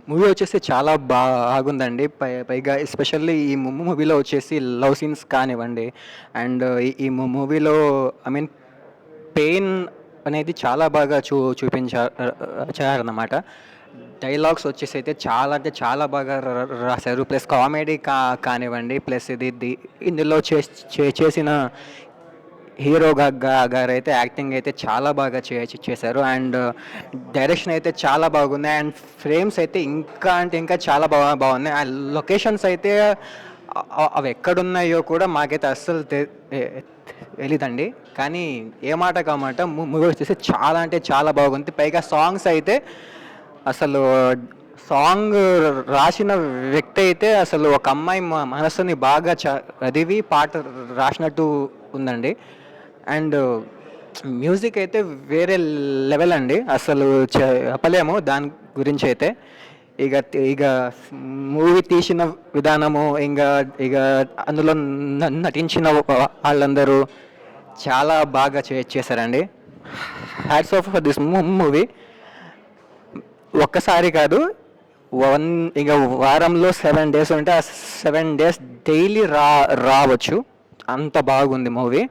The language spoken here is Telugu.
మూవీ వచ్చేసి చాలా బాగుందండి. పైగా ఎస్పెషల్లీ ఈ మూవీలో వచ్చేసి లవ్ సీన్స్ కానివ్వండి, అండ్ ఈ మూవీలో ఐ మీన్ పెయిన్ అనేది చాలా బాగా చూపించారన్నమాట. డైలాగ్స్ వచ్చేసి అయితే చాలా అంటే చాలా బాగా రాశారు. ప్లస్ కామెడీ కానివ్వండి, ప్లస్ ఇందులో చేసిన హీరో గారైతే యాక్టింగ్ అయితే చాలా బాగా చేశారు. అండ్ డైరెక్షన్ అయితే చాలా బాగుంది. అండ్ ఫ్రేమ్స్ అయితే ఇంకా అంటే ఇంకా చాలా బాగున్నాయి. అండ్ లొకేషన్స్ అయితే అవి ఎక్కడున్నాయో కూడా మాకైతే అస్సలు తెలీదండి. కానీ ఏ మాట కామాట మూవీ వచ్చేసి చాలా అంటే చాలా బాగుంది. పైగా సాంగ్స్ అయితే అసలు సాంగ్ రాసిన వ్యక్తి అయితే అసలు ఒక అమ్మాయి మనసుని బాగా చదివి పాట రాసినట్టు ఉందండి. అండ్ మ్యూజిక్ అయితే వేరే లెవెల్ అండి. అసలు చెప్పలేము దాని గురించి అయితే. ఇక ఇక మూవీ తీసిన విధానము, ఇంకా ఇక అందులో నటించిన వాళ్ళందరూ చాలా బాగా చేశారండి. Hats off for this movie. ఒక్కసారి కాదు, ఇక వారంలో 7 డేస్ ఉంటే ఆ 7 డేస్ డైలీ రావచ్చు. అంత బాగుంది మూవీ.